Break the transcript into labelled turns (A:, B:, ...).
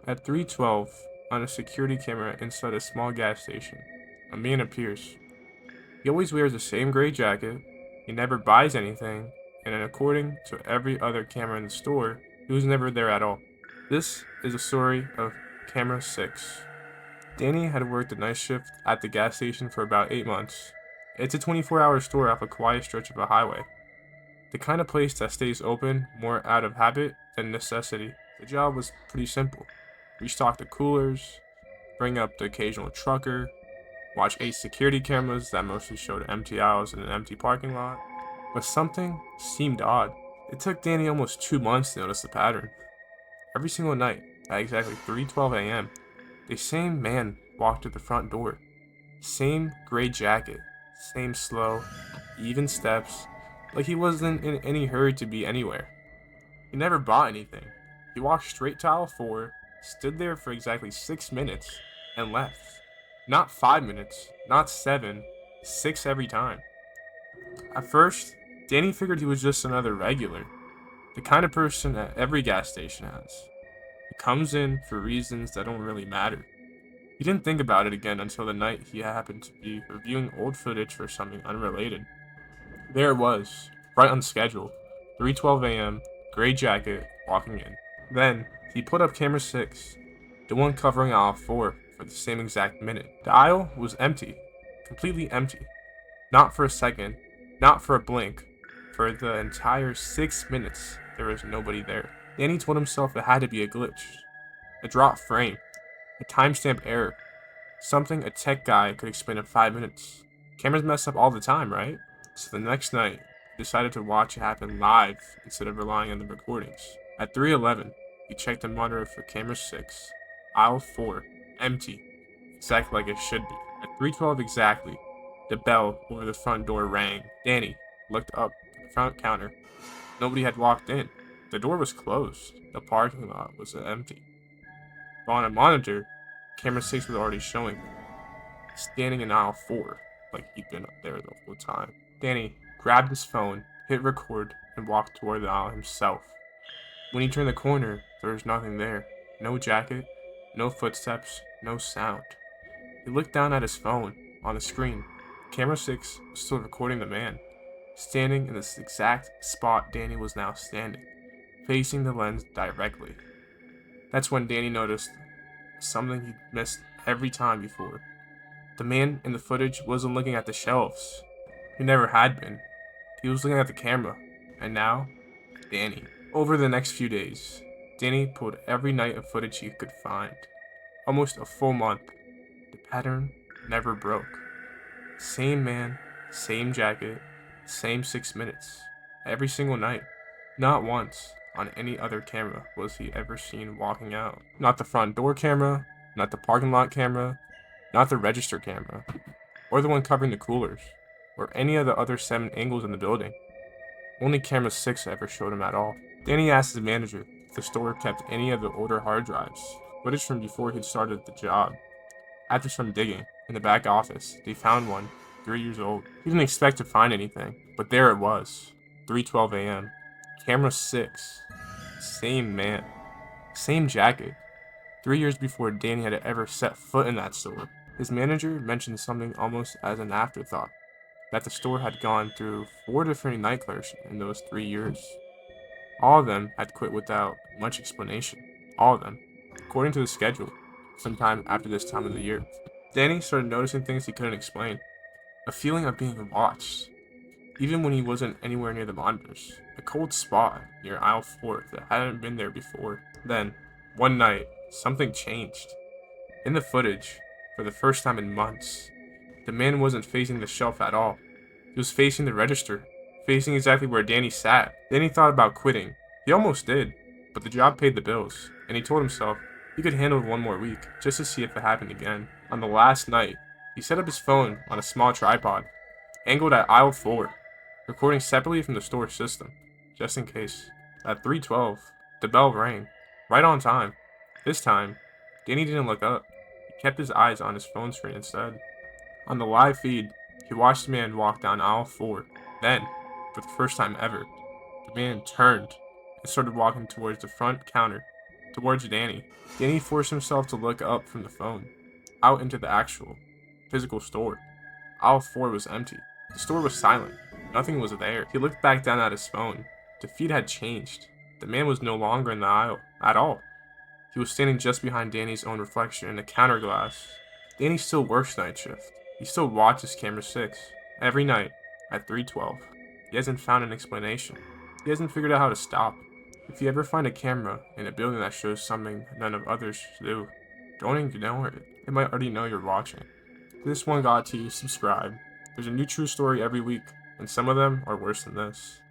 A: At 3:12, on a security camera inside a small gas station, a man appears. He always wears the same gray jacket, he never buys anything, and according to every other camera in the store, he was never there at all. This is the story of Camera 6. Danny had worked a night shift at the gas station for about 8 months. It's a 24-hour store off a quiet stretch of a highway. The kind of place that stays open more out of habit than necessity. The job was pretty simple. Restock the coolers, bring up the occasional trucker, watch 8 security cameras that mostly showed empty aisles and an empty parking lot. But something seemed odd. It took Danny almost 2 months to notice the pattern. Every single night, at exactly 3:12 a.m., the same man walked to the front door. Same gray jacket, same slow, even steps, like he wasn't in any hurry to be anywhere. He never bought anything. He walked straight to aisle 4, stood there for exactly 6 minutes, and left. Not 5 minutes, not 7, 6 every time. At first, Danny figured he was just another regular, the kind of person that every gas station has. He comes in for reasons that don't really matter. He didn't think about it again until the night he happened to be reviewing old footage for something unrelated. There it was, right on schedule, 3:12 a.m., gray jacket, walking in. Then, he put up camera 6, the one covering aisle 4, for the same exact minute. The aisle was empty, completely empty. Not for a second, not for a blink. For the entire 6 minutes, there was nobody there. Danny told himself it had to be a glitch, a drop frame, a timestamp error, something a tech guy could explain in 5 minutes. Cameras mess up all the time, right? So the next night, he decided to watch it happen live instead of relying on the recordings. At 3:11, he checked the monitor for camera 6, aisle 4, empty, exactly like it should be. At 3:12 exactly, the bell over the front door rang. Danny looked up to the front counter. Nobody had walked in. The door was closed. The parking lot was empty. But on a monitor, camera 6 was already showing him, standing in aisle 4, like he'd been up there the whole time. Danny grabbed his phone, hit record, and walked toward the aisle himself. When he turned the corner, there was nothing there. No jacket, no footsteps, no sound. He looked down at his phone. On the screen, camera 6 was still recording the man, standing in this exact spot Danny was now standing, facing the lens directly. That's when Danny noticed something he'd missed every time before. The man in the footage wasn't looking at the shelves. He never had been. He was looking at the camera. And now, Danny. Over the next few days, Danny pulled every night of footage he could find. Almost a full month. The pattern never broke. Same man, same jacket, same 6 minutes. Every single night. Not once on any other camera was he ever seen walking out. Not the front door camera, not the parking lot camera, not the register camera, or the one covering the coolers, or any of the other 7 angles in the building. Only camera 6 ever showed him at all. Danny asked his manager if the store kept any of the older hard drives, footage from before he'd started the job. After some digging, in the back office, they found one, 3 years old. He didn't expect to find anything, but there it was, 3:12 a.m. Camera 6. Same man. Same jacket. 3 years before Danny had ever set foot in that store. His manager mentioned something almost as an afterthought, that the store had gone through 4 different night clerks in those 3 years. All of them had quit without much explanation. All of them, according to the schedule, sometime after this time of the year. Danny started noticing things he couldn't explain. A feeling of being watched, even when he wasn't anywhere near the monitors. A cold spot near aisle 4 that hadn't been there before. Then, one night, something changed. In the footage, for the first time in months, the man wasn't facing the shelf at all. He was facing the register, facing exactly where Danny sat. Danny thought about quitting. He almost did, but the job paid the bills, and he told himself he could handle one more week, just to see if it happened again. On the last night, he set up his phone on a small tripod, angled at aisle 4, recording separately from the store system, just in case. At 3:12, the bell rang, right on time. This time, Danny didn't look up. He kept his eyes on his phone screen instead. On the live feed, he watched the man walk down aisle 4. Then, for the first time ever, the man turned and started walking towards the front counter. towards Danny. Danny forced himself to look up from the phone, out into the actual, physical store. Aisle 4 was empty. The store was silent. Nothing was there. He looked back down at his phone. The feed had changed. The man was no longer in the aisle at all. He was standing just behind Danny's own reflection in the counter glass. Danny still works night shift. He still watches camera 6 every night at 3:12. He hasn't found an explanation. He hasn't figured out how to stop. If you ever find a camera in a building that shows something none of others do, don't ignore it. It might already know you're watching. If this one got to you, subscribe. There's a new true story every week, and some of them are worse than this.